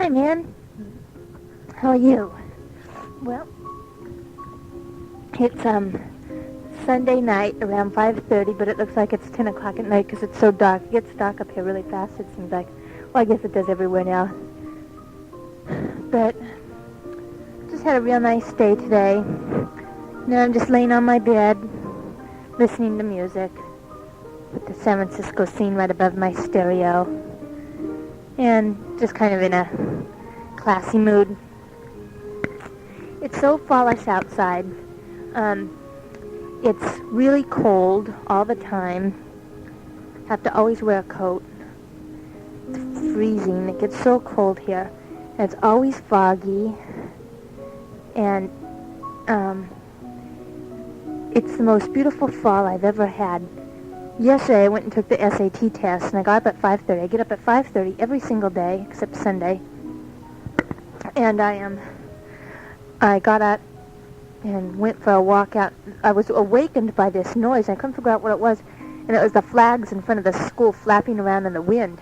Hi, man. How are you? Well, it's Sunday night around 5:30, but it looks like it's 10 o'clock at night because it's so dark. It gets dark up here really fast, it seems like. Well, I guess it does everywhere now. But just had a real nice day today. Now I'm just laying on my bed, listening to music with the San Francisco scene right above my stereo, and just kind of in a classy mood. It's so fallish outside. It's really cold all the time. Have to always wear a coat. It's freezing. It gets so cold here. And it's always foggy. And it's the most beautiful fall I've ever had. Yesterday I went and took the SAT test, and I got up at 5:30. I get up at 5:30 every single day except Sunday. And I got up and went for a walk out. I was awakened by this noise. I couldn't figure out what it was, and it was the flags in front of the school flapping around in the wind.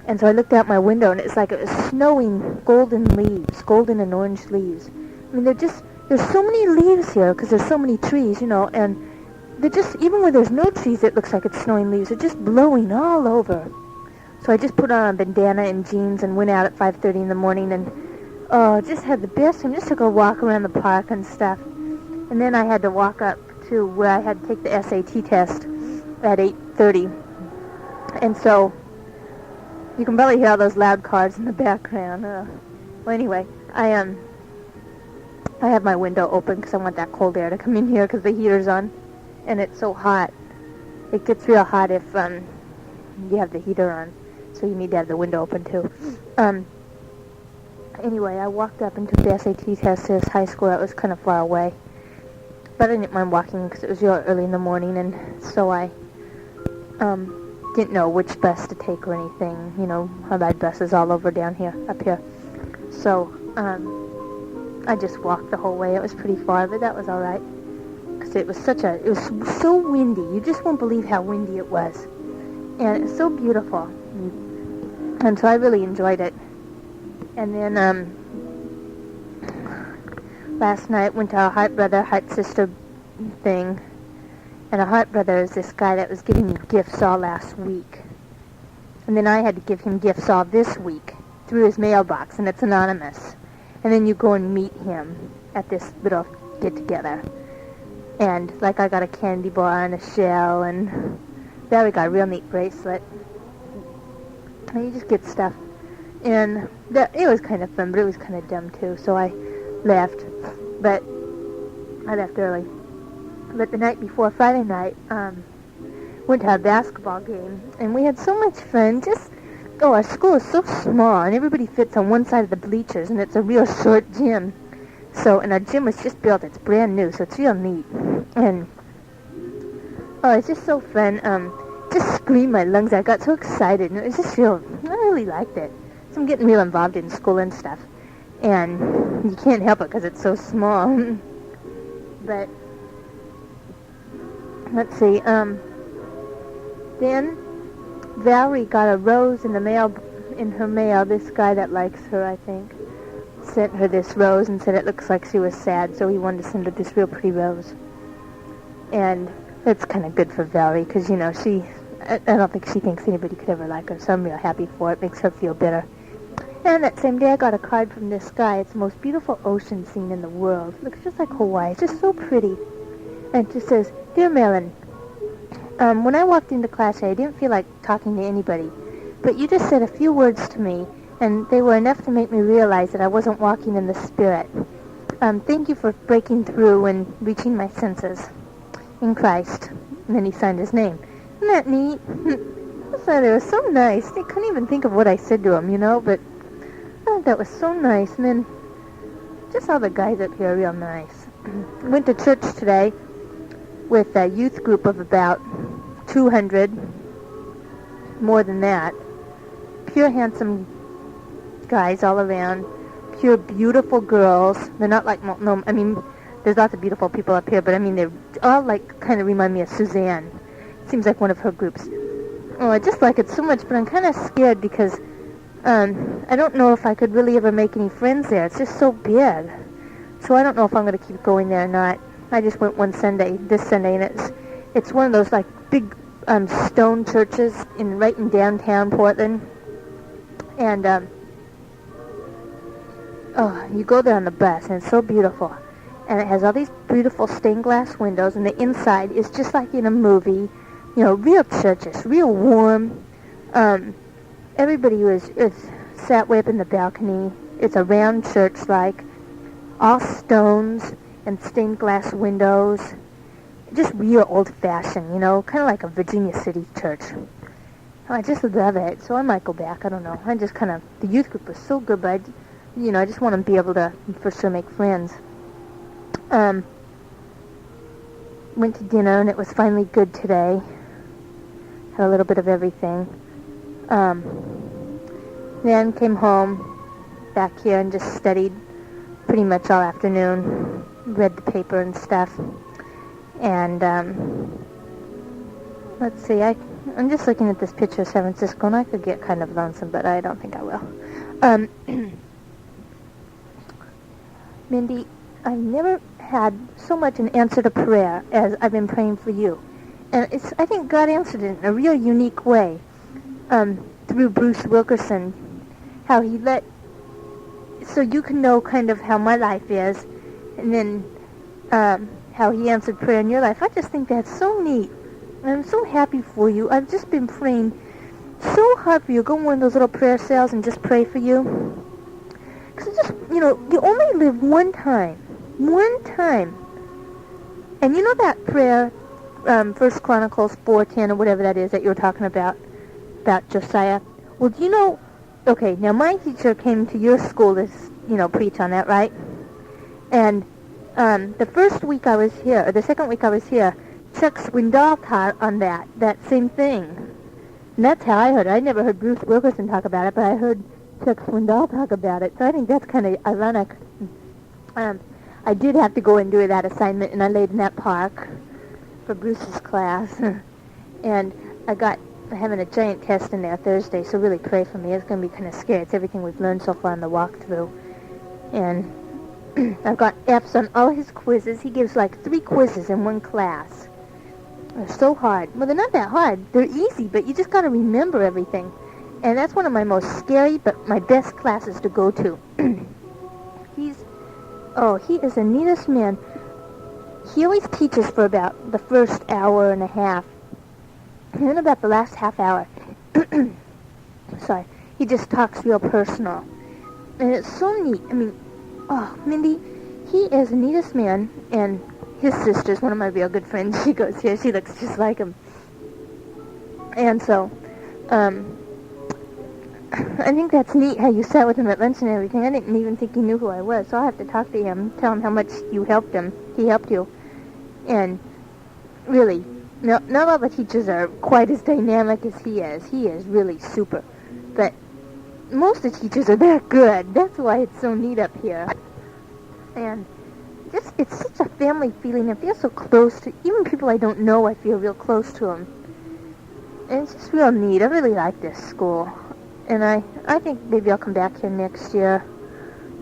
And so I looked out my window, and it's like it was snowing golden leaves, golden and orange leaves. I mean, there's so many leaves here because there's so many trees, and they're just, even when there's no trees, it looks like it's snowing leaves. They're just blowing all over. So I just put on a bandana and jeans and went out at 5:30 in the morning, and just had the best time. Just took a walk around the park and stuff. And then I had to walk up to where I had to take the SAT test at 8:30. And so you can probably hear all those loud cars in the background. Well, anyway, I have my window open because I want that cold air to come in here because the heater's on. And it's so hot. It gets real hot if you have the heater on. So you need to have the window open too. Anyway, I walked up and took the SAT test to this high school that was kind of far away. But I didn't mind walking because it was real early in the morning, and so I didn't know which bus to take or anything. I ride buses all over down here, up here. So I just walked the whole way. It was pretty far, but that was all right. Because it was so windy. You just won't believe how windy it was. And it was so beautiful. And so I really enjoyed it. And then last night went to a heart brother, heart sister thing. And a heart brother is this guy that was giving me gifts all last week. And then I had to give him gifts all this week through his mailbox, and it's anonymous. And then you go and meet him at this little get-together. And like I got a candy bar and a shell, and Barry got a real neat bracelet. And you just get stuff. And it was kind of fun, but it was kind of dumb too, so I left. But I left early. But the night before, Friday night, went to a basketball game, and we had so much fun. Our school is so small, and everybody fits on one side of the bleachers, and it's a real short gym. So, and our gym was just built. It's brand new, so it's real neat. And, it's just so fun. Just screamed my lungs out. I got so excited, and it was just I really liked it. So I'm getting real involved in school and stuff. And you can't help it because it's so small. But, let's see, then Valerie got a rose in her mail. This guy that likes her, I think, sent her this rose and said it looks like she was sad, so he wanted to send her this real pretty rose. And it's kind of good for Valerie because, I don't think she thinks anybody could ever like her, so I'm real happy for it. Makes her feel better. And that same day I got a card from this guy. It's the most beautiful ocean scene in the world. It looks just like Hawaii. It's just so pretty. And it just says, "Dear Marilyn, when I walked into class today, I didn't feel like talking to anybody. But you just said a few words to me, and they were enough to make me realize that I wasn't walking in the spirit. Thank you for breaking through and reaching my senses in Christ." And then he signed his name. Isn't that neat? I thought it was so nice. I couldn't even think of what I said to him, but I thought that was so nice. And then just all the guys up here are real nice. Went to church today with a youth group of about 200, more than that. Pure handsome guys all around. Pure beautiful girls. They're not like Multnomah. I mean, there's lots of beautiful people up here, but I mean, they're all kind of remind me of Suzanne. Seems like one of her groups. Oh, I just like it so much, but I'm kind of scared because I don't know if I could really ever make any friends there. It's just so big. So I don't know if I'm going to keep going there or not. I just went one Sunday, this Sunday, and it's one of those like big stone churches right in downtown Portland. And you go there on the bus, and it's so beautiful. And it has all these beautiful stained glass windows, and the inside is just like in a movie. You know, real churches, real warm. Everybody is sat way up in the balcony. It's a round church, like all stones and stained glass windows. Just real old-fashioned, you know, kind of like a Virginia City church. I just love it, so I might go back. I don't know. I just kind of, the youth group was so good, but I just want to be able to, for sure, make friends. Went to dinner, and it was finally good today. Had a little bit of everything. Then came home, back here, and just studied pretty much all afternoon. Read the paper and stuff. And, let's see, I'm just looking at this picture of San Francisco, and I could get kind of lonesome, but I don't think I will. Mindy, I never had so much an answer to prayer as I've been praying for you. And I think God answered it in a real unique way, through Bruce Wilkerson, how he so you can know kind of how my life is, and then, how he answered prayer in your life. I just think that's so neat. I'm so happy for you. I've just been praying so hard for you. Go on one of those little prayer cells and just pray for you. Because you only live one time. One time. And you know that prayer, 1 Chronicles 4:10 or whatever that is that you were talking about Josiah? Well, do you know, okay, now my teacher came to your school to, preach on that, right? And the first week I was here, or the second week I was here, Chuck Swindoll taught on that same thing. And that's how I heard it. I never heard Bruce Wilkerson talk about it, but I heard Chuck Swindoll talk about it. So I think that's kind of ironic. I did have to go and do that assignment, and I laid in that park for Bruce's class. And I'm having a giant test in there Thursday, so really pray for me. It's going to be kind of scary. It's everything we've learned so far in the walkthrough. And I've got F's on all his quizzes. He gives like 3 quizzes in one class. They're so hard. Well, they're not that hard. They're easy, but you just got to remember everything. And that's one of my most scary, but my best classes to go to. He is the neatest man. He always teaches for about the first hour and a half. And then about the last half hour, he just talks real personal. And it's so neat. I mean, Mindy, he is the neatest man, and his sister's one of my real good friends. She goes here. She looks just like him. And so, I think that's neat how you sat with him at lunch and everything. I didn't even think he knew who I was, so I'll have to talk to him, tell him how much you helped him. He helped you. And really, not all the teachers are quite as dynamic as he is. He is really super. But most of the teachers are that good. That's why it's so neat up here. And it's such a family feeling. I feel so close to, even people I don't know, I feel real close to them. And it's just real neat. I really like this school. And I think maybe I'll come back here next year.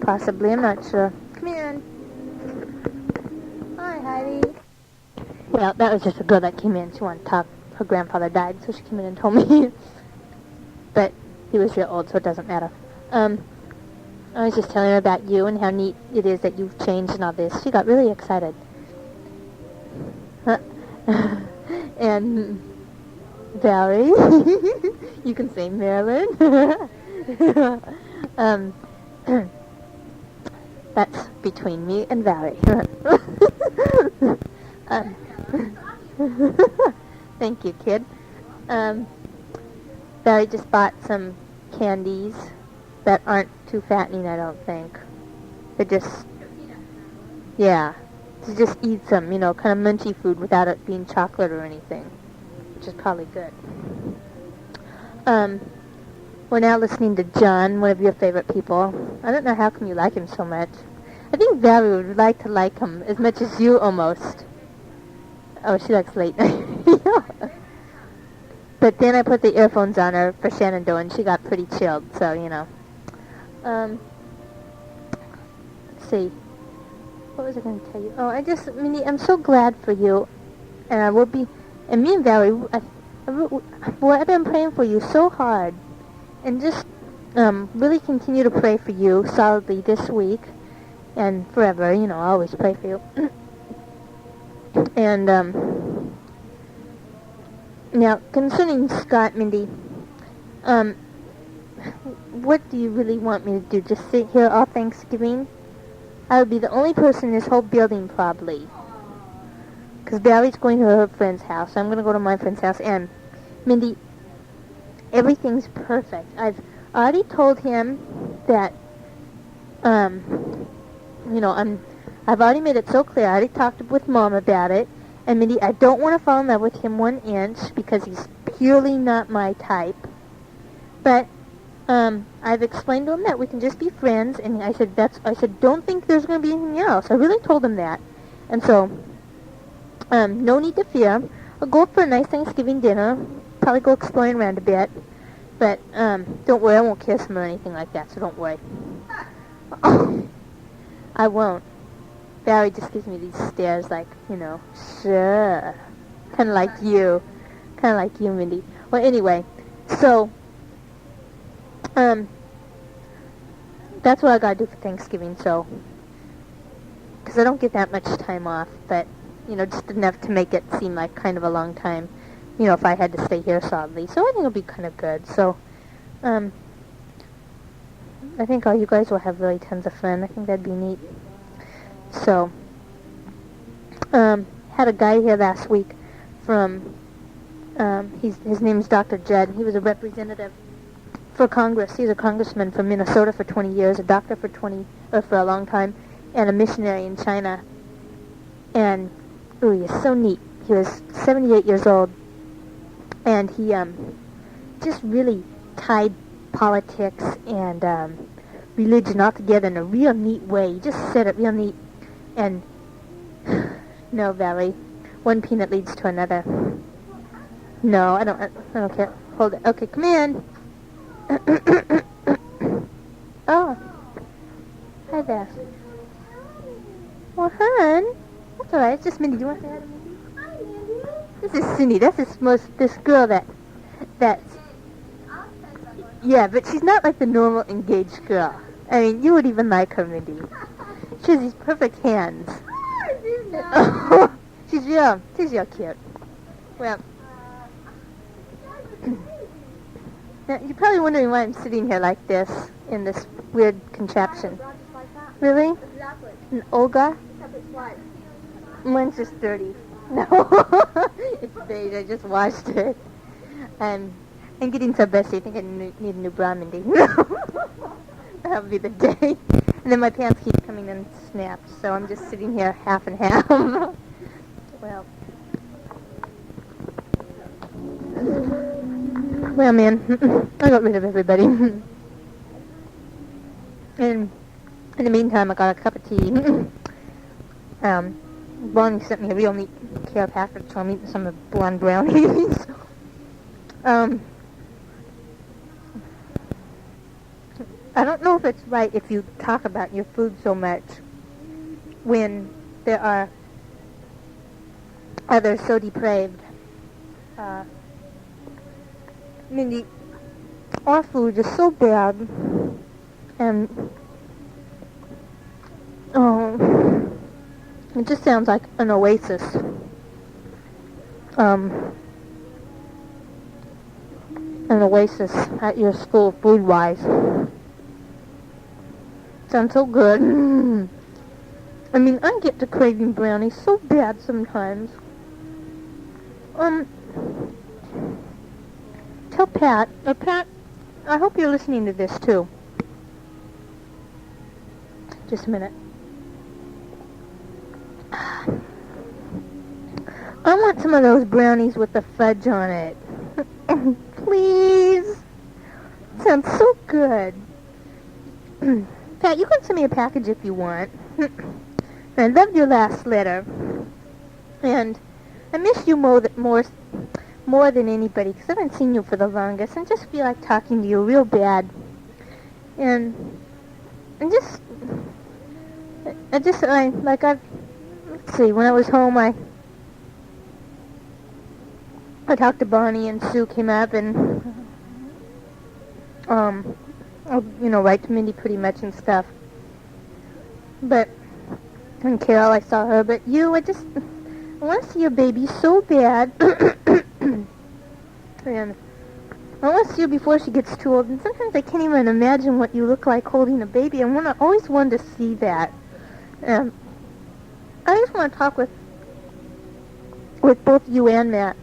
Possibly. I'm not sure. Come in. Hi, Heidi. Well, that was just a girl that came in. She wanted to talk. Her grandfather died, so she came in and told me. But he was real old, so it doesn't matter. I was just telling her about you and how neat it is that you've changed and all this. She got really excited. And Valerie, you can say Marilyn. That's between me and Valerie. Thank you, kid. Valerie just bought some candies that aren't too fattening, I don't think. They're just, yeah, to just eat some, kind of munchy food without it being chocolate or anything, which is probably good. We're now listening to John, one of your favorite people. I don't know how come you like him so much. I think Valerie would like to like him as much as you, almost. Oh, she likes late night. But But then I put the earphones on her for Shenandoah, and she got pretty chilled, so, you know. Let's see. What was I going to tell you? Oh, Mindy, I'm so glad for you. And I will be, and me and Valerie, I've been praying for you so hard. And just really continue to pray for you solidly this week and forever. You know, I always pray for you. And now, concerning Scott, Mindy, what do you really want me to do? Just sit here all Thanksgiving? I would be the only person in this whole building, probably. Because Valerie's going to her friend's house. So I'm going to go to my friend's house. And, Mindy, everything's perfect. I've already told him that, you know, I've already made it so clear. I already talked with Mom about it. And, Mindy, I don't want to fall in love with him 1 inch because he's purely not my type. But I've explained to him that we can just be friends. And I said, don't think there's going to be anything else. I really told him that. And so, no need to fear. I'll go for a nice Thanksgiving dinner. Probably go exploring around a bit. But, don't worry, I won't kiss him or anything like that, so don't worry. I won't. Barry just gives me these stares like, you know, sure. Kind of like you. Kind of like you, Mindy. Well, anyway, so, that's what I gotta do for Thanksgiving, so, because I don't get that much time off, but, you know, just enough to make it seem like kind of a long time, you know, if I had to stay here solidly. So I think it'll be kind of good. So, I think all you guys will have really tons of fun. I think that'd be neat. So, had a guy here last week from, his name's Dr. Judd. He was a representative for Congress. He's a congressman from Minnesota for 20 years, a doctor for a long time, and a missionary in China. And, ooh, he's so neat. He was 78 years old, and he, just really tied politics and, religion all together in a real neat way. He just said it real neat. And, no, Valerie, one peanut leads to another. No, I don't care. Hold it. Okay, come in. Oh, hi there. Well, hon, that's all right. It's just Mindy. Do you want to say hi to Mindy? Hi, Mindy. This is Cindy. That's this girl that's. Yeah, but she's not like the normal engaged girl. I mean, you would even like her, Mindy. She has these perfect hands. Oh, she's real cute. Well, now, you're probably wondering why I'm sitting here like this in this weird contraption. Really? Exactly. An Olga? Mine's just dirty. No, it's beige. I just washed it. I'm getting so busy. I think I need a new bra, Mindy. That'll be the day. And then my pants keep coming unsnapped, so I'm just sitting here half and half. Well, man, I got rid of everybody. And in the meantime, I got a cup of tea. Bonnie sent me a real neat care package, so I'm eating some of the blonde brownies. I don't know if it's right if you talk about your food so much when there are others so depraved. Mindy, our food is so bad, and it just sounds like an oasis. An oasis at your school, food-wise. Sounds so good. I mean, I get to craving brownies so bad sometimes. Tell Pat, Pat, I hope you're listening to this too. Just a minute. I want some of those brownies with the fudge on it. Please. Sounds so good. Pat, you can send me a package if you want. I loved your last letter. And I miss you more more than anybody, because I haven't seen you for the longest, and just feel like talking to you real bad. And let's see, when I was home, I talked to Bonnie, and Sue came up, and, right to Mindy pretty much and stuff. But, and Carol, I saw her, but you, I want to see your baby so bad. And I want to see her before she gets too old. And sometimes I can't even imagine what you look like holding a baby. I always wanted to see that. I just want to talk with both you and Matt.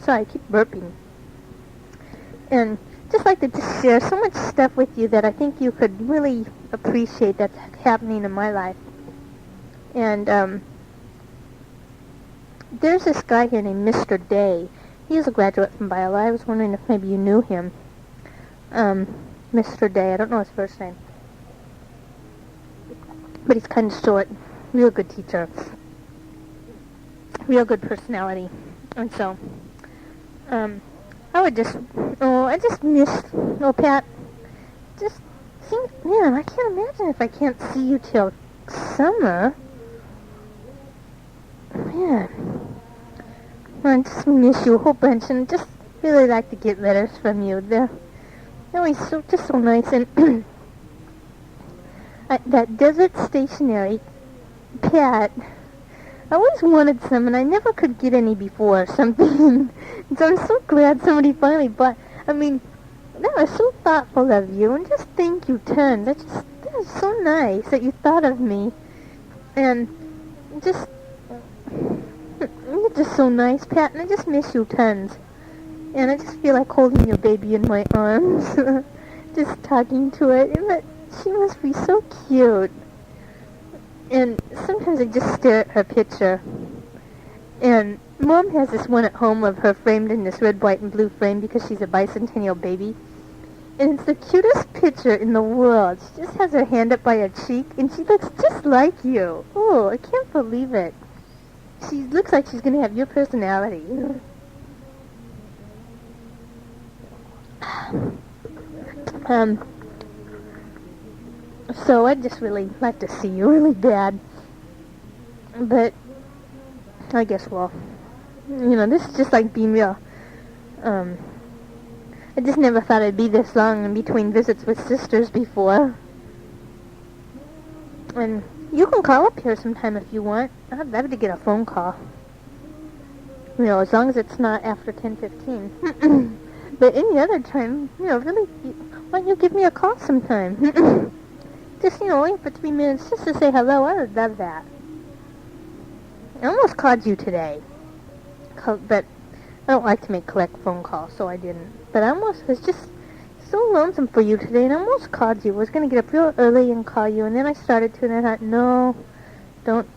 Sorry, I keep burping. And just like to just share so much stuff with you that I think you could really appreciate that's happening in my life. And there's this guy here named Mr. Day. He's a graduate from Biola. I was wondering if maybe you knew him. Mr. Day. I don't know his first name. But he's kind of short. Real good teacher. Real good personality. And so, I just miss, Pat, man, I can't imagine if I can't see you till summer. Man, I just miss you a whole bunch, and just really like to get letters from you. They're always so nice. And that Desert Stationery, Pat, I always wanted some, and I never could get any before or something. So I'm so glad somebody finally bought. I mean, that was so thoughtful of you, and just thank you tons. That was so nice that you thought of me, and you're just so nice, Pat, and I just miss you tons. And I just feel like holding your baby in my arms, just talking to it, and she must be so cute. And sometimes I just stare at her picture. And Mom has this one at home of her framed in this red, white, and blue frame because she's a bicentennial baby. And it's the cutest picture in the world. She just has her hand up by her cheek, and she looks just like you. Oh, I can't believe it. She looks like she's going to have your personality. So I'd just really like to see you really bad. But I guess, well, this is just like being real. I just never thought I'd be this long in between visits with sisters before. And you can call up here sometime if you want. I'd love to get a phone call. As long as it's not after 10:15. But any other time, really, why don't you give me a call sometime? Just, only for 3 minutes, just to say hello. I would love that. I almost called you today. But I don't like to make collect phone calls, so I didn't. But I was just so lonesome for you today, and I almost called you. I was going to get up real early and call you, and then I started to, and I thought, no, don't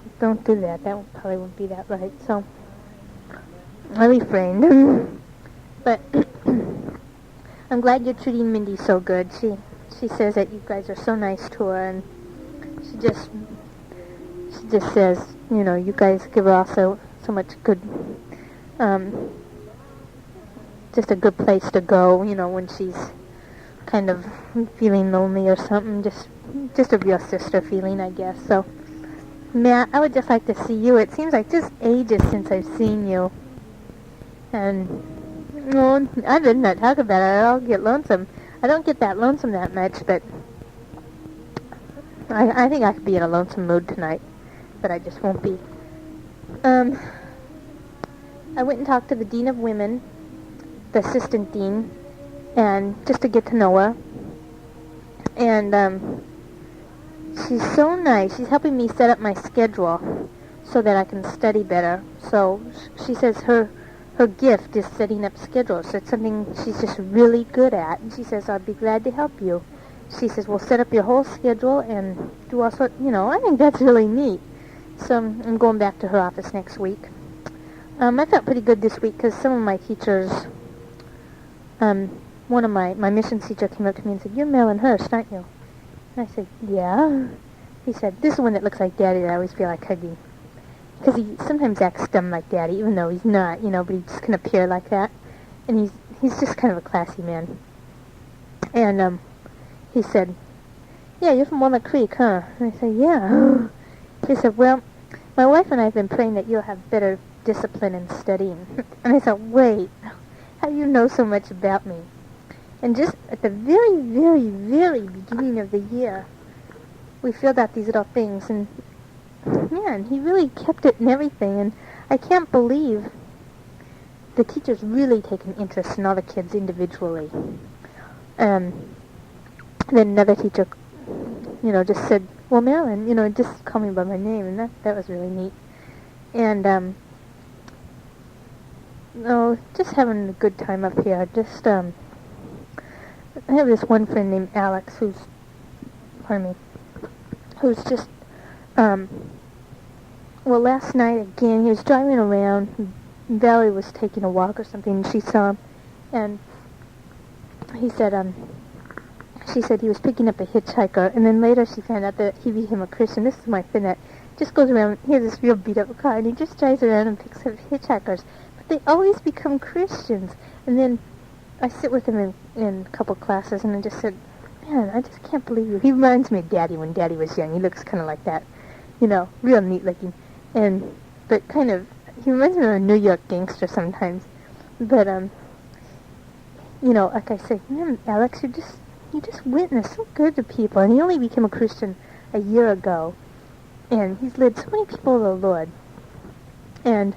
do that. That probably won't be that right. So I refrained. But I'm glad you're treating Mindy so good. She says that you guys are so nice to her, and she just says, you guys give her also so much good, just a good place to go, when she's kind of feeling lonely or something. Just a real sister feeling, I guess. So, Matt, I would just like to see you. It seems like just ages since I've seen you. And, I did not talk about it. I'll get lonesome. I don't get that lonesome that much, but I think I could be in a lonesome mood tonight, but I just won't be. I went and talked to the Dean of Women, the Assistant Dean, and just to get to know her. And she's so nice. She's helping me set up my schedule so that I can study better. So she says her gift is setting up schedules. So it's something she's just really good at. And she says, I'd be glad to help you. She says, we'll set up your whole schedule and do all sorts, I think that's really neat. So I'm going back to her office next week. I felt pretty good this week because some of my teachers, one of my missions teacher came up to me and said, you're Marilyn Hurst, aren't you? And I said, yeah. He said, this is one that looks like Daddy that I always feel like hugging. because he sometimes acts dumb like Daddy, even though he's not, but he just can appear like that. And he's just kind of a classy man. And he said, "Yeah, you're from Walnut Creek, huh?" And I said, "Yeah." He said, "Well, my wife and I have been praying that you'll have better discipline in studying." And I said, "Wait, how do you know so much about me?" And just at the very, very, very beginning of the year, we filled out these little things, and man, he really kept it and everything, and I can't believe the teachers really take an interest in all the kids individually. Then another teacher, just said, "Well, Marilyn, just call me by my name," and that was really neat. And, just having a good time up here. Just, I have this one friend named Alex who's just, well, last night again, he was driving around, Valerie was taking a walk or something, and she saw him, and she said he was picking up a hitchhiker, and then later she found out that he became a Christian. This is my friend that just goes around, he has this real beat-up car, and he just drives around and picks up hitchhikers, but they always become Christians. And then I sit with him in a couple classes, and I just said, "Man, I just can't believe you." He reminds me of Daddy when Daddy was young. He looks kind of like that, real neat-looking, but kind of, he reminds me of a New York gangster sometimes. But, like I said, "Man, Alex, you just witnessed so good to people." And he only became a Christian a year ago, and he's led so many people to the Lord. And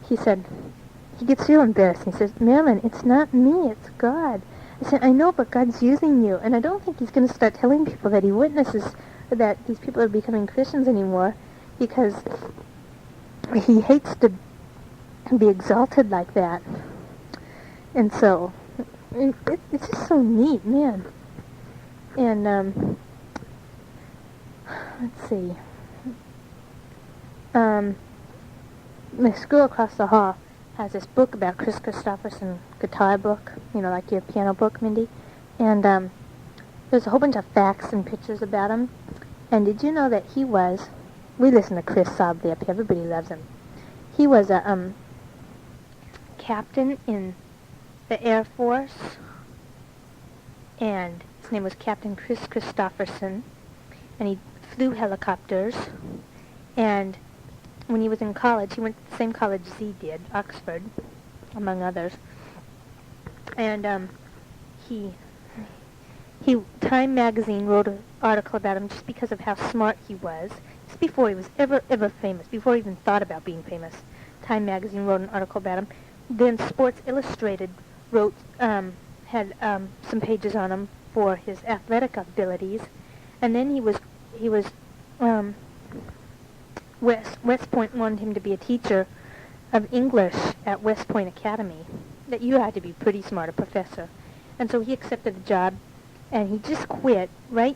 he said, he gets real embarrassed. He says, "Marilyn, it's not me, it's God." I said, "I know, but God's using you." And I don't think he's going to start telling people that he witnesses that these people are becoming Christians anymore, because he hates to be exalted like that. And so, it's just so neat, man. And, let's see. This girl across the hall has this book about Chris Christopherson, guitar book, like your piano book, Mindy. And there's a whole bunch of facts and pictures about him. And did you know that we listen to Chris Sobley up here, everybody loves him. He was a captain in the Air Force, and his name was Captain Chris Christopherson, and he flew helicopters, and when he was in college, he went to the same college Z did, Oxford, among others. And Time magazine wrote an article about him just because of how smart he was. Just before he was ever famous, before he even thought about being famous. Time magazine wrote an article about him. Then Sports Illustrated had some pages on him for his athletic abilities. And then he was West Point wanted him to be a teacher of English at West Point Academy. That you had to be pretty smart, a professor. And so he accepted the job, and he just quit right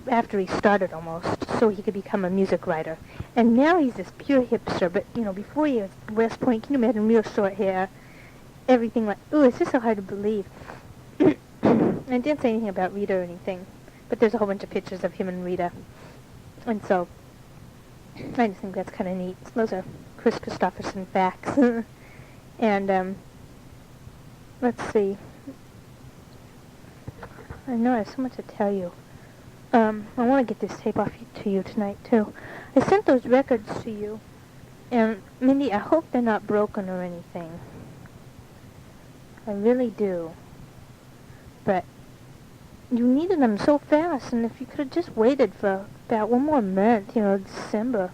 after he started almost, so he could become a music writer. And now he's this pure hipster, but, before he was West Point, can you imagine, real short hair, everything like, it's just so hard to believe. I didn't say anything about Rita or anything, but there's a whole bunch of pictures of him and Rita. And so, I just think that's kind of neat. Those are Chris Christopherson facts. And, let's see. I know I have so much to tell you. I want to get this tape off to you tonight, too. I sent those records to you, and, Mindy, I hope they're not broken or anything. I really do. But you needed them so fast, and if you could have just waited for about one more month, December.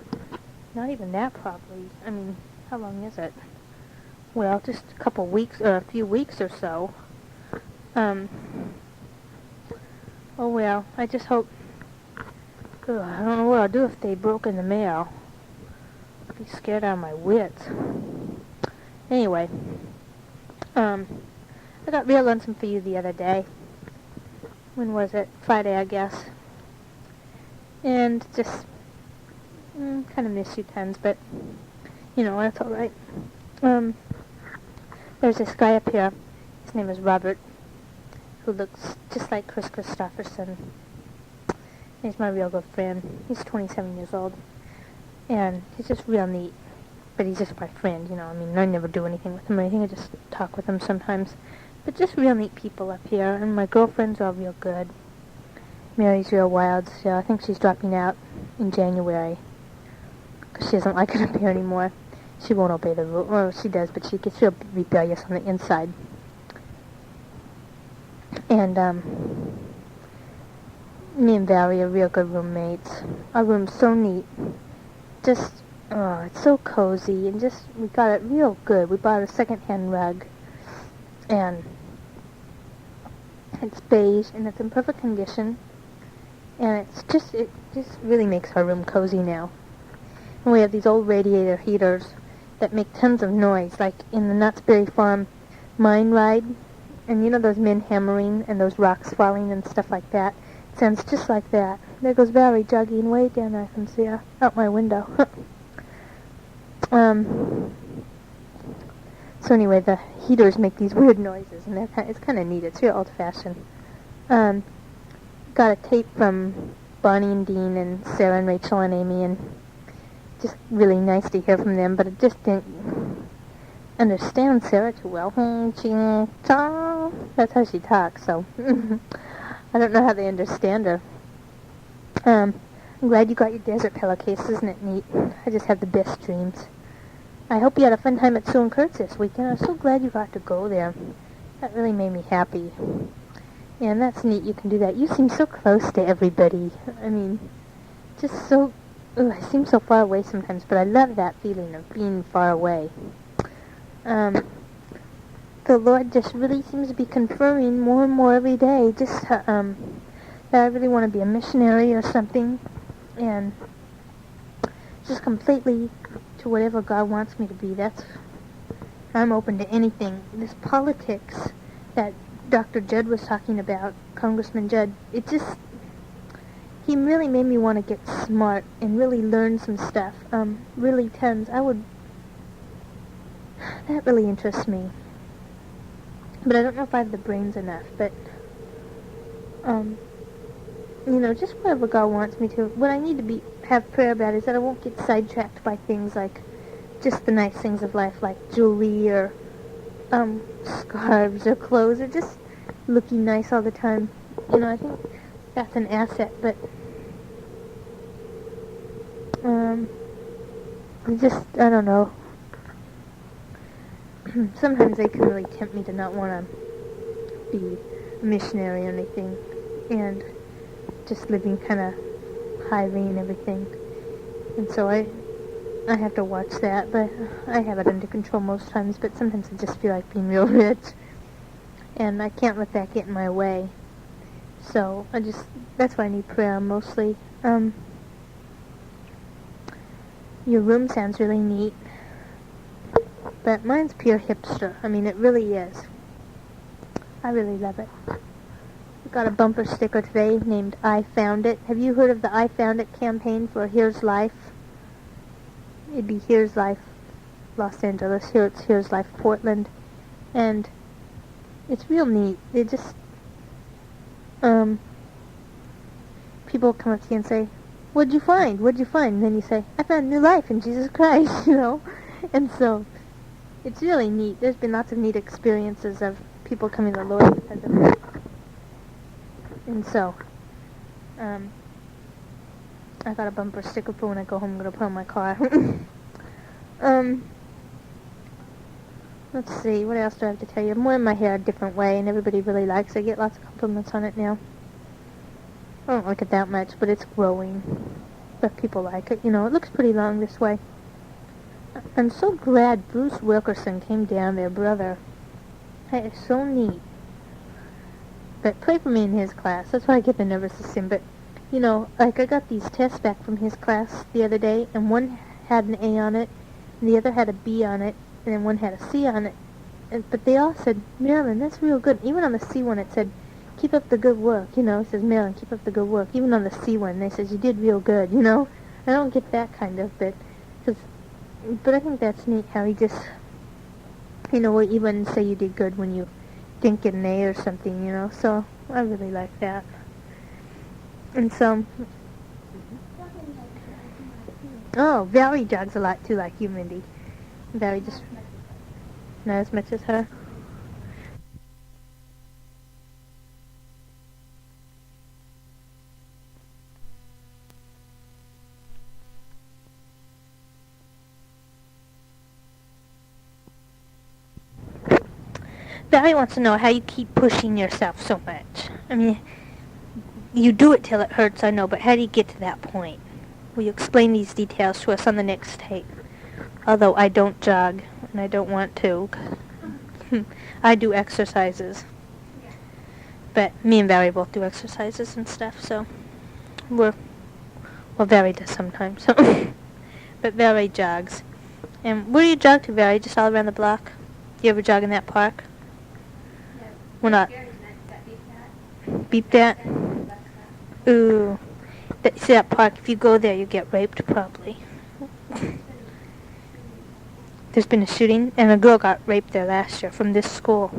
Not even that, probably. I mean, how long is it? Well, just a couple weeks, or a few weeks or so. Oh well, I just hope, I don't know what I'll do if they broke in the mail. I'll be scared out of my wits. Anyway, I got real lonesome for you the other day. When was it? Friday, I guess. And just, kind of miss you tons, but, that's alright. There's this guy up here, his name is Robert, who looks just like Chris Christopherson. He's my real good friend. He's 27 years old. and he's just real neat. But he's just my friend, you know. I mean, I never do anything with him or anything. I just talk with him sometimes. But just real neat people up here, and my girlfriends are real good. Mary's real wild, so I think she's dropping out in January because she doesn't like it up here anymore. She won't obey the rule. Well, she does, but she gets real rebellious on the inside. And me and Valerie are real good roommates. Our room's so neat. Just, oh, it's so cozy, and just, we got it real good. We bought a second-hand rug, and it's beige, and it's in perfect condition, and it just really makes our room cozy now. And we have these old radiator heaters that make tons of noise, like in the Knott's Berry Farm mine ride, and you know those men hammering and those rocks falling and stuff like that? It sounds just like that. There goes Valerie jogging way down there. I can see her out my window. So anyway, the heaters make these weird noises, and it's kind of neat. It's real old-fashioned. Got a tape from Bonnie and Dean and Sarah and Rachel and Amy, and just really nice to hear from them, but it just didn't understand Sarah too well. That's how she talks, so I don't know how they understand her. I'm glad you got your desert pillowcase. Isn't it neat? I just have the best dreams. I hope you had a fun time at Sue and Kurt's this weekend. I'm so glad you got to go there. That really made me happy. And that's neat you can do that. You seem so close to everybody. I mean, just so... I seem so far away sometimes, but I love that feeling of being far away. The Lord just really seems to be confirming more and more every day, just that I really want to be a missionary or something, and just completely to whatever God wants me to be. I'm open to anything. This politics that Dr. Judd was talking about, Congressman Judd, he really made me want to get smart and really learn some stuff. Really tons. That really interests me. But I don't know if I have the brains enough, but, just whatever God wants me to. What I need to have prayer about is that I won't get sidetracked by things like just the nice things of life, like jewelry or, scarves or clothes, or just looking nice all the time. I think that's an asset, but, I don't know. Sometimes they can really tempt me to not want to be a missionary or anything, and just living kind of highly and everything. And so I have to watch that, but I have it under control most times, but sometimes I just feel like being real rich, and I can't let that get in my way. So that's why I need prayer mostly. Your room sounds really neat. But mine's pure hipster. I mean, it really is. I really love it. We got a bumper sticker today named I Found It. Have you heard of the I Found It campaign for Here's Life? It'd be Here's Life Los Angeles. Here it's Here's Life Portland. And it's real neat. It just, people come up to you and say, what'd you find? What'd you find? And then you say, I found new life in Jesus Christ, And so, it's really neat. There's been lots of neat experiences of people coming to the Lord because of it. And so, I got a bumper sticker for when I go home. I'm going to put on my car. Let's see. What else do I have to tell you? I'm wearing my hair a different way, and everybody really likes it. I get lots of compliments on it now. I don't like it that much, but it's growing. But people like it. It looks pretty long this way. I'm so glad Bruce Wilkerson came down, their brother. That is so neat. But pray for me in his class. That's why I get the nervous system. But, I got these tests back from his class the other day, and one had an A on it, and the other had a B on it, and then one had a C on it. But they all said, Marilyn, that's real good. Even on the C one, it said, keep up the good work. It says, Marilyn, keep up the good work. Even on the C one, they said, you did real good, I don't get that kind of, but I think that's neat how he just, or even say you did good when you didn't get an A or something, so I really like that. And so, Oh, Valerie jogs a lot too, like you, Mindy. Valerie just not as much as her. Valerie wants to know how you keep pushing yourself so much. I mean, you do it till it hurts, I know, but how do you get to that point? Will you explain these details to us on the next tape? Although I don't jog, and I don't want to. I do exercises. But me and Valerie both do exercises and stuff, so well, Valerie does sometimes. But Valerie jogs. And where do you jog to, Valerie? Just all around the block? You ever jog in that park? No. We're not. Beep that? Ooh. See that park? If you go there, you get raped, probably. There's been a shooting, and a girl got raped there last year from this school.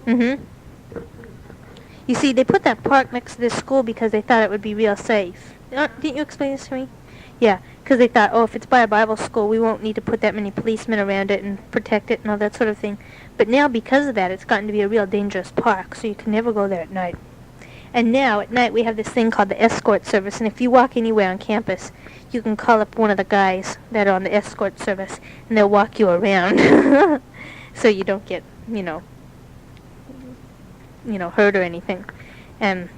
Mm-hmm. You see, they put that park next to this school because they thought it would be real safe. Didn't you explain this to me? Yeah, because they thought, oh, if it's by a Bible school, we won't need to put that many policemen around it and protect it and all that sort of thing. But now, because of that, it's gotten to be a real dangerous park, so you can never go there at night. And now, at night, we have this thing called the escort service, and if you walk anywhere on campus, you can call up one of the guys that are on the escort service, and they'll walk you around, so you don't get, hurt or anything. And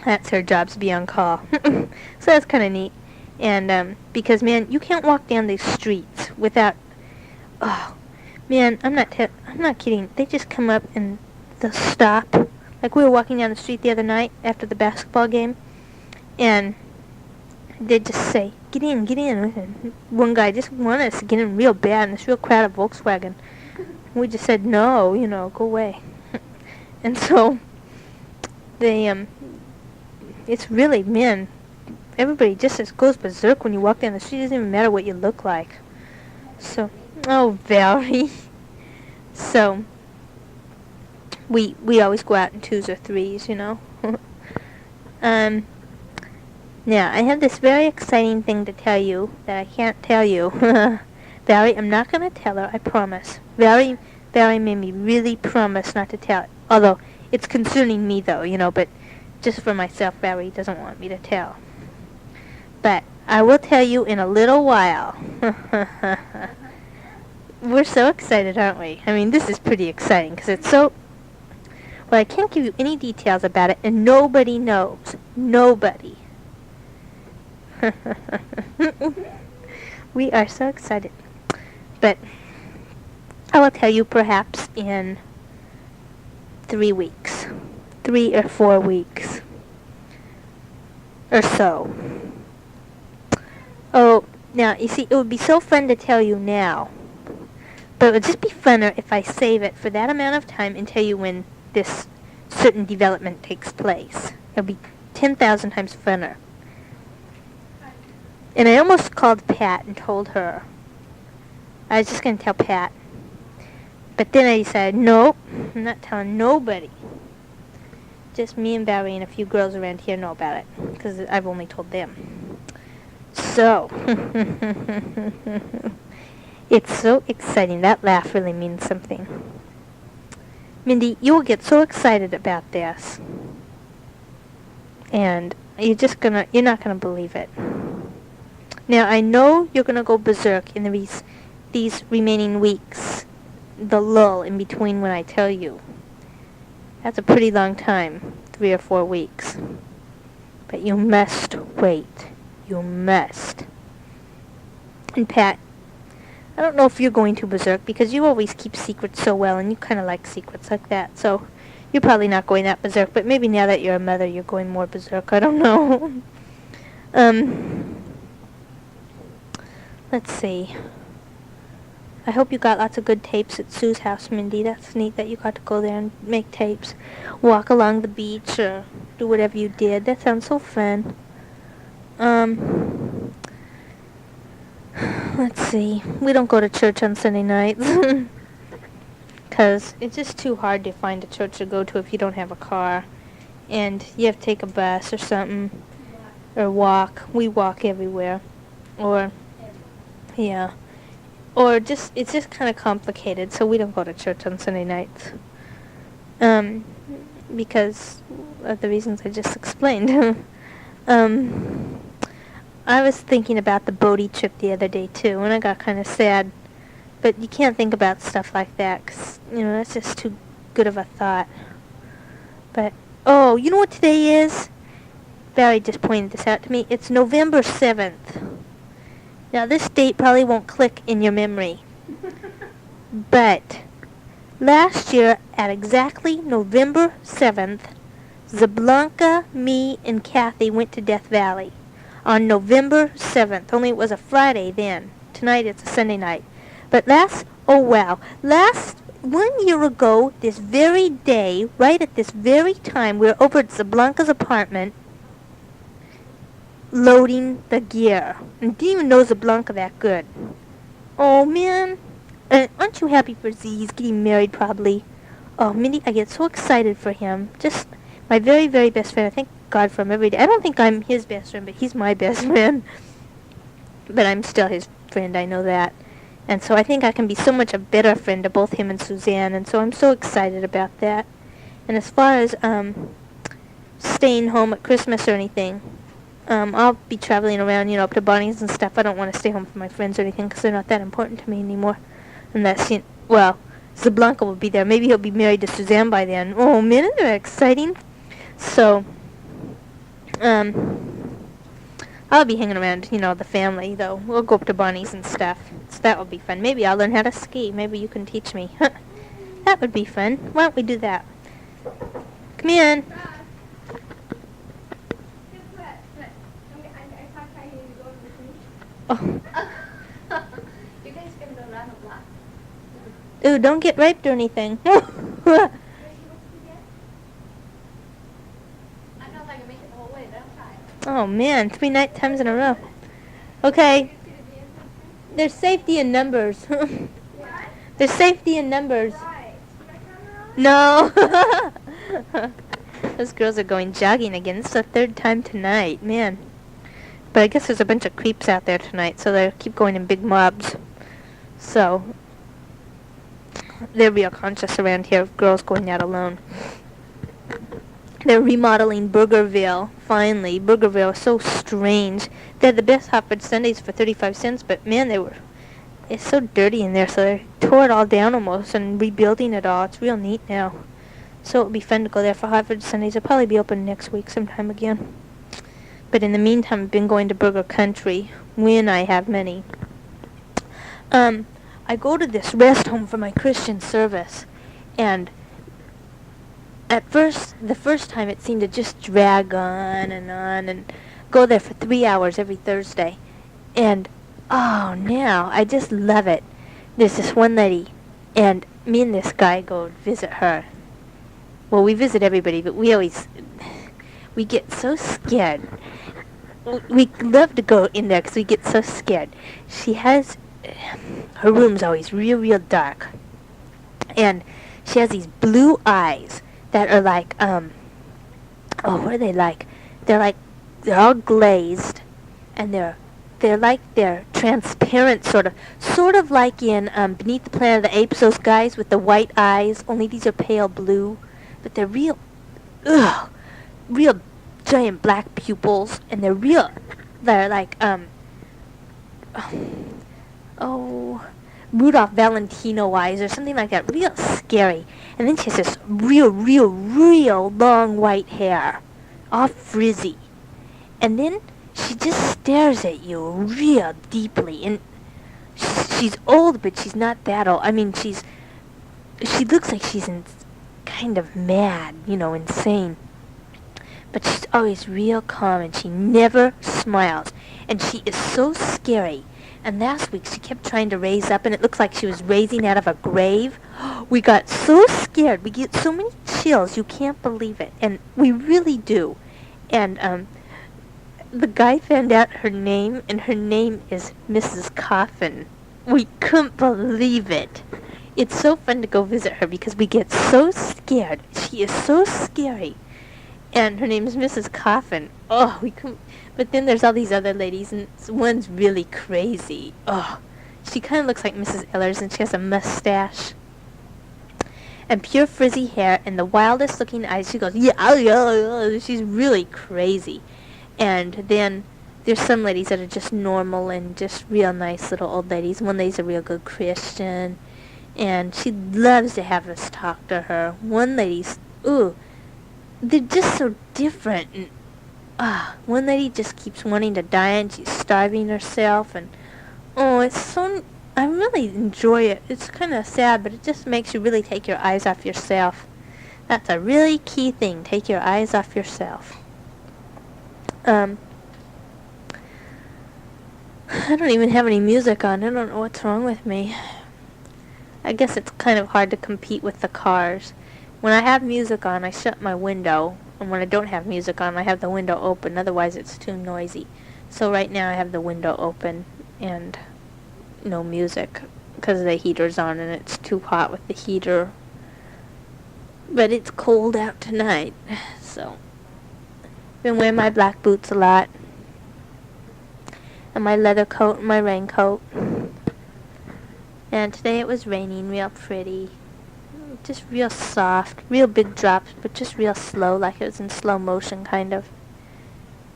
that's her job, to be on call. So that's kind of neat. And because, man, you can't walk down these streets without, oh, man, I'm not kidding. They just come up and they'll stop. Like, we were walking down the street the other night after the basketball game, and they'd just say, get in. And one guy just wanted us to get in real bad in this real crowded Volkswagen. We just said, no, go away. And so, it's really, man, everybody just goes berserk when you walk down the street. It doesn't even matter what you look like. So, oh, Valerie. So, we always go out in 2s or 3s, Now, I have this very exciting thing to tell you that I can't tell you. Valerie, I'm not going to tell her, I promise. Valerie made me really promise not to tell it. Although, it's concerning me, though, but just for myself, Valerie doesn't want me to tell. But I will tell you in a little while. We're so excited, aren't we? I mean, this is pretty exciting, because it's so... Well, I can't give you any details about it, and nobody knows. Nobody. We are so excited. But I will tell you perhaps in 3 weeks. 3 or 4 weeks. Or so. Oh, now, you see, it would be so fun to tell you now. But it would just be funner if I save it for that amount of time and tell you when this certain development takes place. It'll be 10,000 times funner. And I almost called Pat and told her. I was just going to tell Pat. But then I decided, nope, I'm not telling nobody. Just me and Barry and a few girls around here know about it, because I've only told them. So, it's so exciting. That laugh really means something. Mindy, you will get so excited about this. And you're not gonna believe it. Now, I know you're gonna go berserk in these remaining weeks, the lull in between when I tell you. That's a pretty long time, 3 or 4 weeks. But you must wait. You must. And Pat, I don't know if you're going to berserk, because you always keep secrets so well, and you kind of like secrets like that, so you're probably not going that berserk, but maybe now that you're a mother, you're going more berserk. I don't know. Let's see. I hope you got lots of good tapes at Sue's house, Mindy. That's neat that you got to go there and make tapes. Walk along the beach or do whatever you did. That sounds so fun. Let's see. We don't go to church on Sunday nights. Because it's just too hard to find a church to go to if you don't have a car. And you have to take a bus or something. Or walk. We walk everywhere. Or, yeah. Or it's just kind of complicated, so we don't go to church on Sunday nights. Because of the reasons I just explained. I was thinking about the Bodie trip the other day, too, and I got kind of sad. But you can't think about stuff like that, 'cause, that's just too good of a thought. But, oh, you know what today is? Barry just pointed this out to me. It's November 7th. Now, this date probably won't click in your memory. But last year, at exactly November 7th, Zablanka, me, and Kathy went to Death Valley on November 7th. Only it was a Friday then. Tonight it's a Sunday night. But last 1 year ago, this very day, right at this very time, we were over at Zablanka's apartment loading the gear. And didn't even know Zablanka that good. Oh, man. Aren't you happy for Z? He's getting married, probably. Oh, Mindy, I get so excited for him. Just my very, very best friend. I thank God for him every day. I don't think I'm his best friend, but he's my best friend. But I'm still his friend, I know that. And so I think I can be so much a better friend to both him and Suzanne, and so I'm so excited about that. And as far as staying home at Christmas or anything, I'll be traveling around, up to Bonnie's and stuff. I don't want to stay home with my friends or anything because they're not that important to me anymore. Unless, Zablanka will be there. Maybe he'll be married to Suzanne by then. Oh, man, isn't that exciting? So, I'll be hanging around, the family, though. We'll go up to Bonnie's and stuff. So that will be fun. Maybe I'll learn how to ski. Maybe you can teach me. That would be fun. Why don't we do that? Come in. Oh. You guys can go around the block. Ooh, don't get raped or anything. I don't know if I can make it the whole way, but I'll try. Oh, man, 3 night times in a row. Okay. There's safety in numbers. There's safety in numbers. No. Those girls are going jogging again. It's the 3rd time tonight. Man. But I guess there's a bunch of creeps out there tonight, so they keep going in big mobs. So, they're real conscious around here of girls going out alone. They're remodeling Burgerville, finally. Burgerville is so strange. They had the best hot fudge sundaes for 35 cents, but man, it's so dirty in there, so they tore it all down almost and rebuilding it all. It's real neat now. So it'll be fun to go there for hot fudge sundaes. It'll probably be open next week sometime again. But in the meantime, I've been going to Burger Country when I have many. I go to this rest home for my Christian service, and at first, the first time it seemed to just drag on, and go there for 3 hours every Thursday. And, oh, now, I just love it. There's this one lady, and me and this guy go visit her. Well, we visit everybody, but we get so scared. We love to go in there because we get so scared. Her room's always real, real dark. And she has these blue eyes that are like, what are they like? They're all glazed, and they're transparent, sort of like in Beneath the Planet of the Apes, those guys with the white eyes, only these are pale blue, but they're real giant black pupils, and they're like, Rudolph Valentino eyes or something like that, real scary. And then she has this real long white hair, all frizzy. And then she just stares at you real deeply, and she's old, but she's not that old. I mean, she looks like she's kind of mad, insane. But she's always real calm, and she never smiles. And she is so scary. And last week she kept trying to raise up, and it looked like she was raising out of a grave. We got so scared. We get so many chills. You can't believe it. And we really do. And the guy found out her name, and her name is Mrs. Coffin. We couldn't believe it. It's so fun to go visit her because we get so scared. She is so scary. And her name is Mrs. Coffin. Oh, we couldn't. But then there's all these other ladies, and one's really crazy. Oh, she kind of looks like Mrs. Ellers, and she has a mustache and pure frizzy hair and the wildest looking eyes. She goes, yeah. She's really crazy. And then there's some ladies that are just normal and just real nice little old ladies. One lady's a real good Christian, and she loves to have us talk to her. One lady's, they're just so different. And one lady just keeps wanting to die, and she's starving herself, and it's so, I really enjoy it. It's kind of sad, but it just makes you really take your eyes off yourself. That's a really key thing. Take your eyes off yourself. I don't even have any music on. I don't know what's wrong with me. I guess it's kind of hard to compete with the cars. When I have music on, I shut my window. And when I don't have music on, I have the window open. Otherwise, it's too noisy. So right now, I have the window open and no music because the heater's on and it's too hot with the heater. But it's cold out tonight, so been wearing my black boots a lot and my leather coat and my raincoat. And today it was raining real pretty, just real soft, real big drops, but just real slow, like it was in slow motion kind of.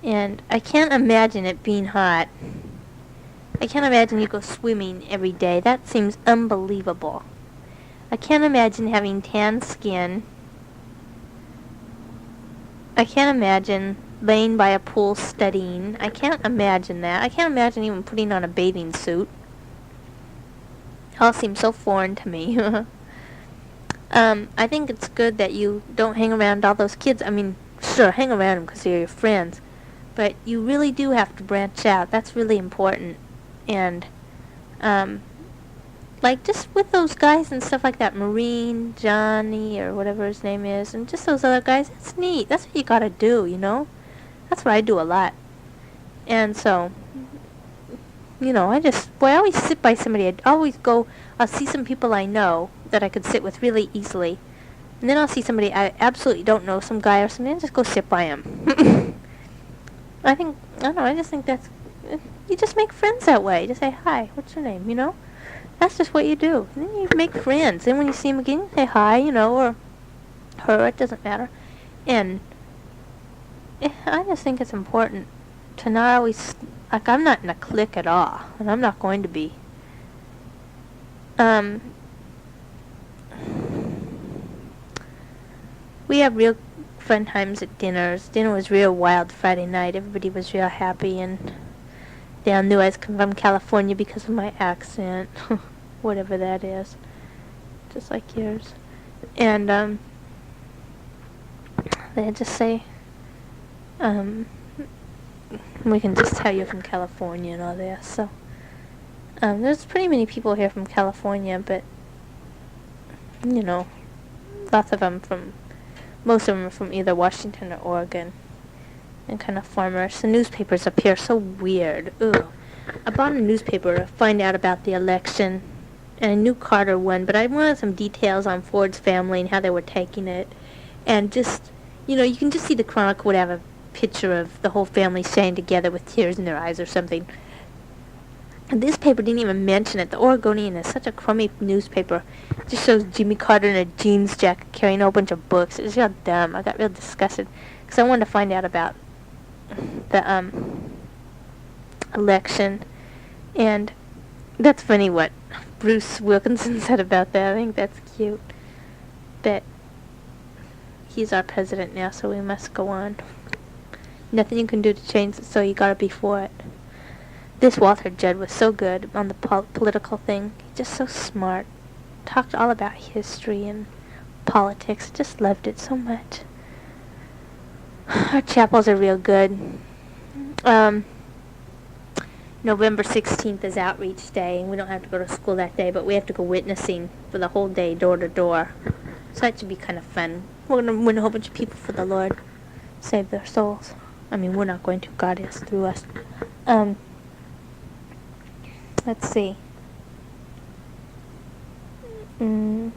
And I can't imagine it being hot. I can't imagine you go swimming every day. That seems unbelievable. I can't imagine having tan skin. I can't imagine laying by a pool studying. I can't imagine that. I can't imagine even putting on a bathing suit. It all seems so foreign to me. I think it's good that you don't hang around all those kids. I mean, sure, hang around them because they're your friends. But you really do have to branch out. That's really important. And, like, just with those guys and stuff like that, Marine, Johnny, or whatever his name is, and just those other guys, that's neat. That's what you gotta do, you know? That's what I do a lot. And so, you know, I always sit by somebody. I'll see some people I know that I could sit with really easily. And then I'll see somebody I absolutely don't know, some guy or something, and just go sit by him. I just think that's, you just make friends that way. Just say, hi, what's your name, you know? That's just what you do. And then you make friends. Then when you see them again, you say hi, you know, or her, it doesn't matter. And I just think it's important to not always, like, I'm not in a clique at all, and I'm not going to be. We have real fun times at dinners. Dinner was real wild Friday night. Everybody was real happy, and they all knew I was from California because of my accent, whatever that is, just like yours. And they just say, we can just tell you're from California and all that. So there's pretty many people here from California, but you know, most of them are from either Washington or Oregon, and kind of farmers. The newspapers up here are so weird. Ugh. I bought a newspaper to find out about the election, and I knew Carter won, but I wanted some details on Ford's family and how they were taking it. And just, you know, you can just see the Chronicle would have a picture of the whole family staying together with tears in their eyes or something. And this paper didn't even mention it. The Oregonian is such a crummy newspaper. It just shows Jimmy Carter in a jeans jacket carrying a whole bunch of books. It was real dumb. I got real disgusted because I wanted to find out about the election. And that's funny what Bruce Wilkinson said about that. I think that's cute. But he's our president now, so we must go on. Nothing you can do to change it, so you gotta be for it. This Walter Judd was so good on the political thing. He's just so smart. Talked all about history and politics. Just loved it so much. Our chapels are real good. November 16th is Outreach Day, and we don't have to go to school that day, but we have to go witnessing for the whole day, door to door. So that should be kind of fun. We're going to win a whole bunch of people for the Lord. Save their souls. I mean, we're not going to. God is through us. Let's see. I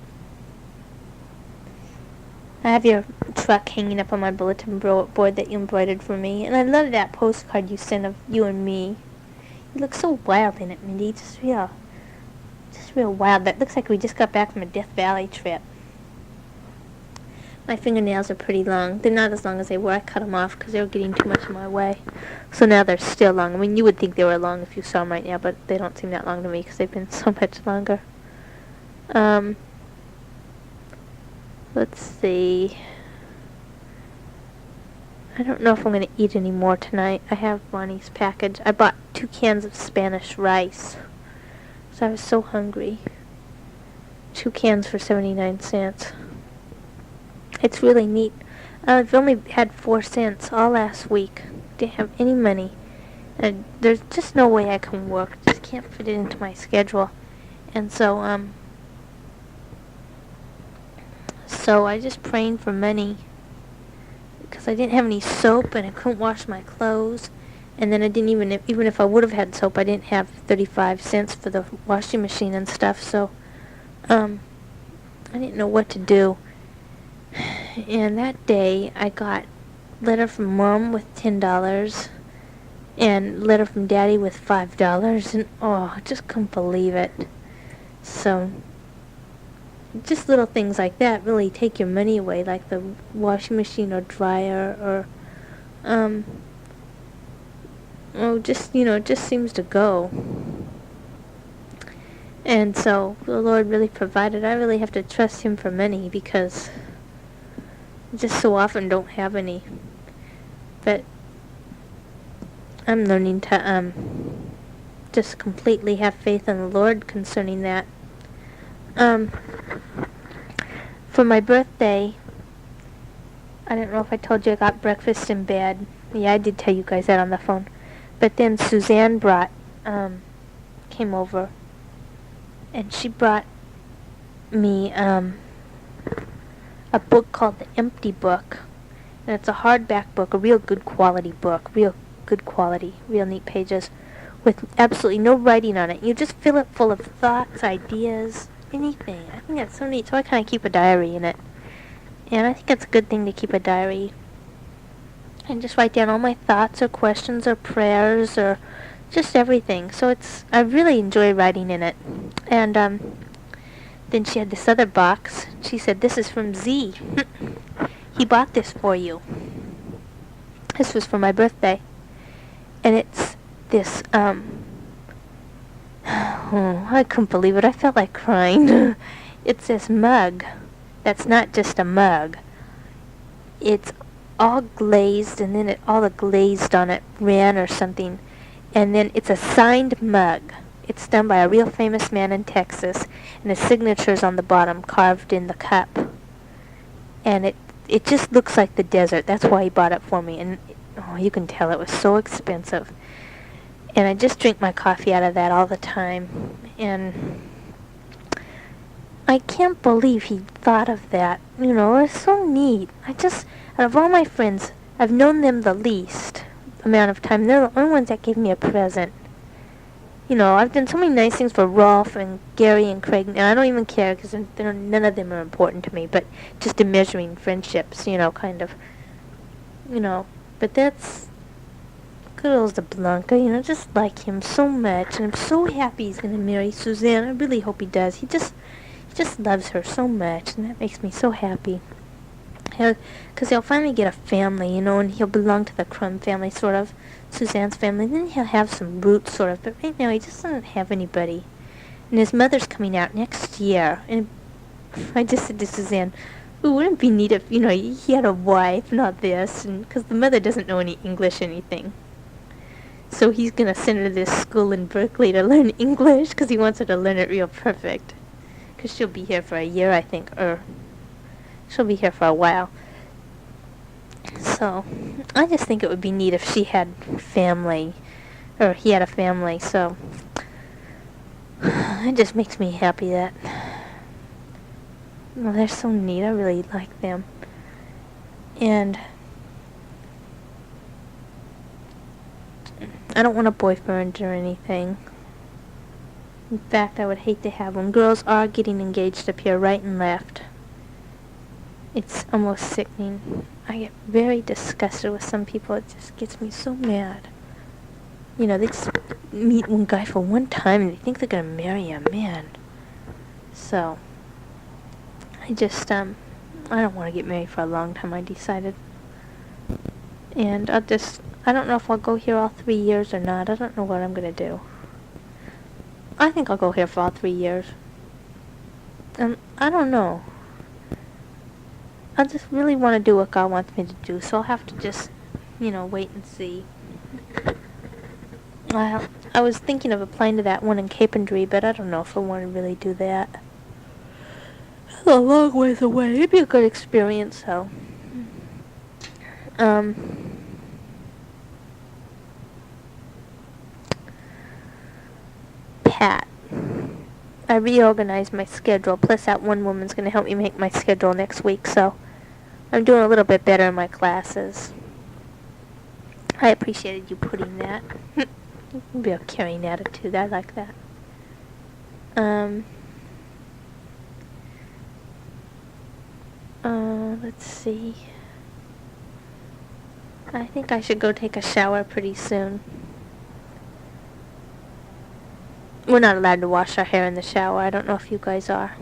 have your truck hanging up on my bulletin board that you embroidered for me. And I love that postcard you sent of you and me. You look so wild in it, Mindy. Just real wild. That looks like we just got back from a Death Valley trip. My fingernails are pretty long. They're not as long as they were. I cut them off because they were getting too much in my way. So now they're still long. I mean, you would think they were long if you saw them right now, but they don't seem that long to me because they've been so much longer. Let's see. I don't know if I'm going to eat any more tonight. I have Bonnie's package. I bought 2 cans of Spanish rice. So I was so hungry. 2 cans for 79 cents. It's really neat. I've only had 4 cents all last week. Didn't have any money. And there's just no way I can work. Just can't fit it into my schedule. And so I just praying for money. Because I didn't have any soap and I couldn't wash my clothes. And then I didn't even if I would have had soap, I didn't have 35 cents for the washing machine and stuff. So, I didn't know what to do. And that day, I got letter from Mom with $10 and letter from Daddy with $5. And, I just couldn't believe it. So, just little things like that really take your money away, like the washing machine or dryer or, it just seems to go. And so, the Lord really provided. I really have to trust Him for money because I just so often don't have any. But I'm learning to, just completely have faith in the Lord concerning that. For my birthday, I don't know if I told you I got breakfast in bed. Yeah, I did tell you guys that on the phone. But then Suzanne came over, and she brought me, a book called The Empty Book. And it's a hardback book, a real good quality book, real good quality, real neat pages, with absolutely no writing on it. You just fill it full of thoughts, ideas, anything. I think that's so neat. So I kind of keep a diary in it. And I think it's a good thing to keep a diary. And just write down all my thoughts or questions or prayers or just everything. So I really enjoy writing in it. And then she had this other box. She said, "This is from Z. He bought this for you." This was for my birthday. And it's this, I couldn't believe it. I felt like crying. It's this mug that's not just a mug. It's all glazed, and then all the glazed on it ran or something. And then it's a signed mug. It's done by a real famous man in Texas, and his signature's on the bottom, carved in the cup. And it just looks like the desert. That's why he bought it for me. And you can tell it was so expensive. And I just drink my coffee out of that all the time. And I can't believe he thought of that. It's so neat. Out of all my friends, I've known them the least amount of time. They're the only ones that gave me a present. I've done so many nice things for Rolf and Gary and Craig, and I don't even care because none of them are important to me, but just in measuring friendships, kind of. But that's good old Blanca, just like him so much, and I'm so happy he's going to marry Suzanne. I really hope he does. He just loves her so much, and that makes me so happy. Because he'll finally get a family, and he'll belong to the Crum family, sort of, Suzanne's family. Then he'll have some roots, sort of, but right now he just doesn't have anybody. And his mother's coming out next year, and I just said to Suzanne, "Ooh, wouldn't it be neat if, he had a wife, not this," because the mother doesn't know any English anything. So he's going to send her to this school in Berkeley to learn English, because he wants her to learn it real perfect. Because she'll be here for a year, I think, or she'll be here for a while. So, I just think it would be neat if she had family, or he had a family, so it just makes me happy that, they're so neat. I really like them. And I don't want a boyfriend or anything. In fact, I would hate to have one. Girls are getting engaged up here right and left. It's almost sickening. I get very disgusted with some people. It just gets me so mad. You know, they just meet one guy for one time and they think they're gonna marry a man. So, I don't want to get married for a long time, I decided. And I don't know if I'll go here all 3 years or not. I don't know what I'm gonna do. I think I'll go here for all 3 years. I don't know. I just really want to do what God wants me to do, so I'll have to just, wait and see. I was thinking of applying to that one in Capondry, but I don't know if I want to really do that. It's a long ways away. It'd be a good experience, though. Pat. I reorganized my schedule, plus that one woman's going to help me make my schedule next week, so I'm doing a little bit better in my classes. I appreciated you putting that. Be a caring attitude. I like that. Let's see. I think I should go take a shower pretty soon. We're not allowed to wash our hair in the shower. I don't know if you guys are.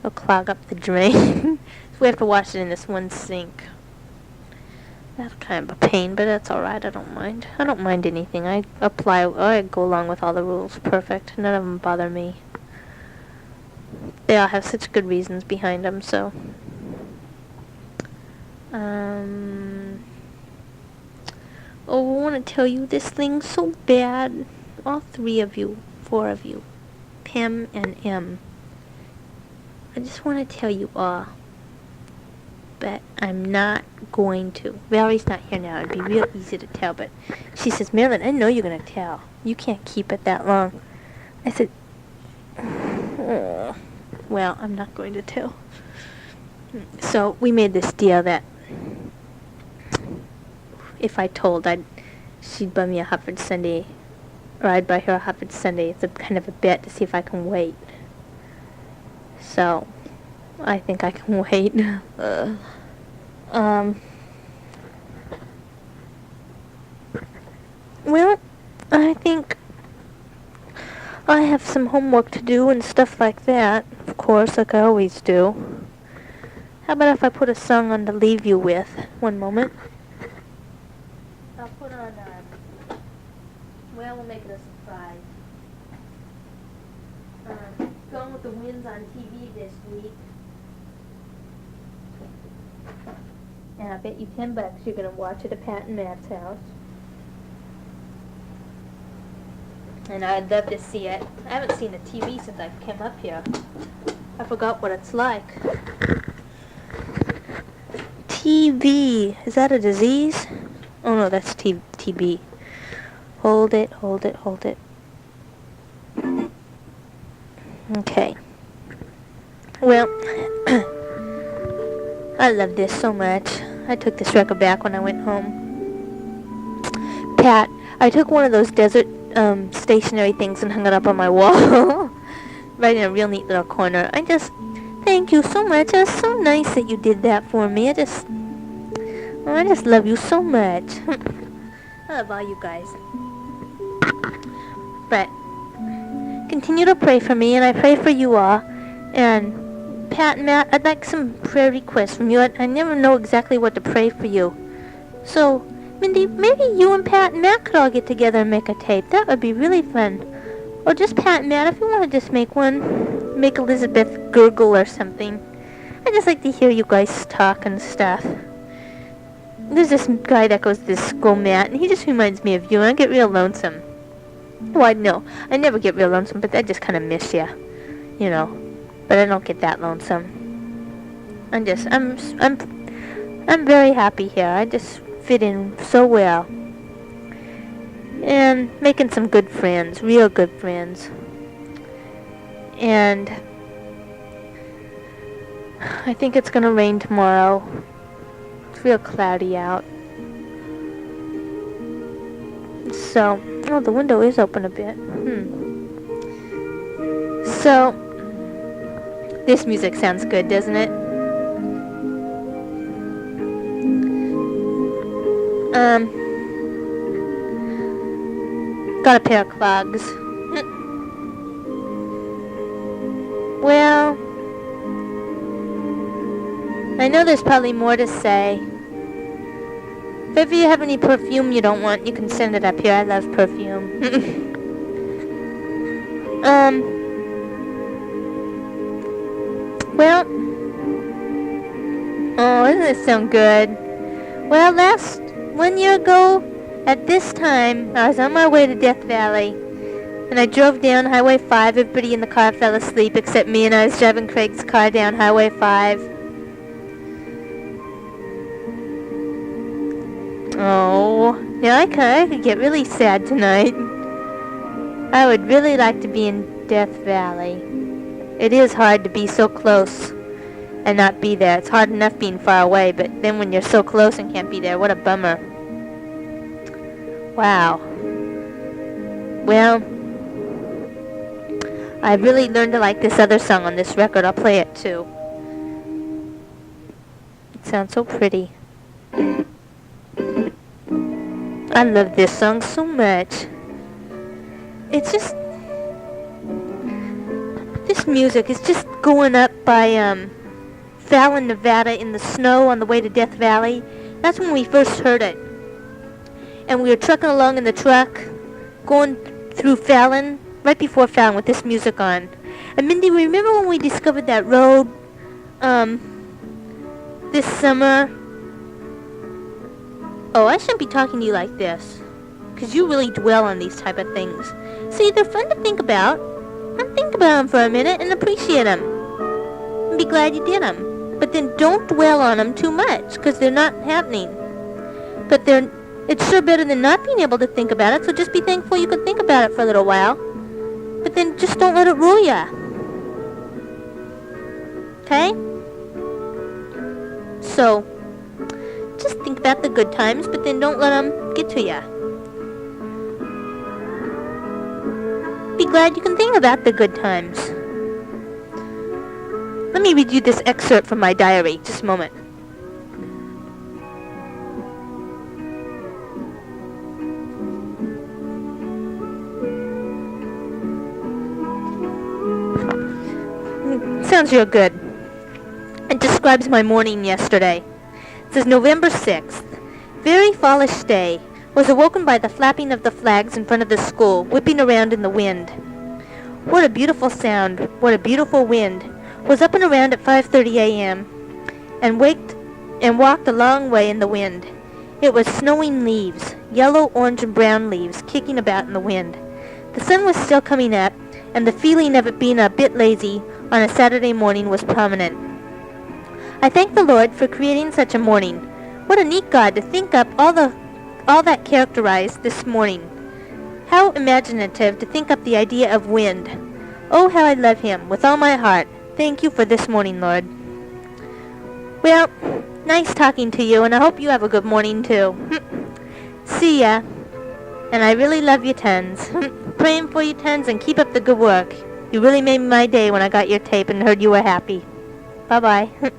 It'll clog up the drain. So we have to wash it in this one sink. That's kind of a pain, but that's alright. I don't mind. I don't mind anything. I go along with all the rules. Perfect. None of them bother me. They all have such good reasons behind them, so. I want to tell you this thing so bad. All 4 of you, Pam and M. I just want to tell you all, but I'm not going to. Valerie's not here now. It'd be real easy to tell, but she says, Marilyn, I know you're going to tell. You can't keep it that long. I said, oh. Well, I'm not going to tell. So we made this deal that if I told, she'd buy me a Hufford Sunday, or I'd buy her a Hufford Sunday. It's a kind of a bet to see if I can wait. So, I think I can wait. Well, I think I have some homework to do and stuff like that, of course, like I always do. How about if I put a song on to leave you with? One moment. I'll put on, we'll make it a surprise. Gone with the Winds on TV this week. And I bet you $10 you're going to watch it at Pat and Matt's house. And I'd love to see it. I haven't seen the TV since I came up here. I forgot what it's like. TB. Is that a disease? Oh no, that's TB. Hold it. Okay. Well, I love this so much. I took this record back when I went home. Pat, I took one of those desert stationery things and hung it up on my wall. Right in a real neat little corner. Thank you so much. It was so nice that you did that for me. I just love you so much. I love all you guys. But continue to pray for me, and I pray for you all. And Pat and Matt, I'd like some prayer requests from you. I never know exactly what to pray for you. So, Mindy, maybe you and Pat and Matt could all get together and make a tape. That would be really fun. Or just Pat and Matt, if you want to just make one. Make Elizabeth gurgle or something. I just like to hear you guys talk and stuff. There's this guy that goes to this school, Matt, and he just reminds me of you, and I get real lonesome. Well, no, I never get real lonesome, but I just kind of miss you, But I don't get that lonesome. I'm very happy here. I just fit in so well. And making some good friends, real good friends. And I think it's gonna rain tomorrow. It's real cloudy out. So, the window is open a bit. So, this music sounds good, doesn't it? Got a pair of clogs. Well, I know there's probably more to say. If ever you have any perfume you don't want, you can send it up here. I love perfume. Well, oh, doesn't it sound good? Well, 1 year ago, at this time, I was on my way to Death Valley, and I drove down Highway 5. Everybody in the car fell asleep except me, and I was driving Craig's car down Highway 5. Oh, yeah, I could get really sad tonight. I would really like to be in Death Valley. It is hard to be so close and not be there. It's hard enough being far away, but then when you're so close and can't be there, what a bummer. Wow. Well, I really learned to like this other song on this record. I'll play it too. It sounds so pretty. I love this song so much. It's just... This music is just going up by Fallon, Nevada in the snow on the way to Death Valley. That's when we first heard it. And we were trucking along in the truck, going through Fallon, right before Fallon with this music on. And Mindy, remember when we discovered that road this summer? Oh, I shouldn't be talking to you like this, because you really dwell on these type of things. See, they're fun to think about. And think about them for a minute and appreciate them. And be glad you did them. But then don't dwell on them too much, because they're not happening. But it's sure better than not being able to think about it, so just be thankful you could think about it for a little while. But then just don't let it rule ya. Okay? So, just think about the good times, but then don't let them get to ya. Be glad you can think about the good times. Let me read you this excerpt from my diary. Just a moment. Sounds real good. It describes my morning yesterday. It says November 6th. Very fallish day. Was awoken by the flapping of the flags in front of the school, whipping around in the wind. What a beautiful sound, what a beautiful wind. Was up and around at 5:30 a.m. and walked a long way in the wind. It was snowing leaves, yellow, orange, and brown leaves, kicking about in the wind. The sun was still coming up, and the feeling of it being a bit lazy on a Saturday morning was prominent. I thank the Lord for creating such a morning. What a neat God to think up all that characterized this morning. How imaginative to think up the idea of wind. Oh, how I love him with all my heart. Thank you for this morning, Lord. Well, nice talking to you, and I hope you have a good morning, too. See ya. And I really love you tons. Praying for you tons, and keep up the good work. You really made my day when I got your tape and heard you were happy. Bye-bye.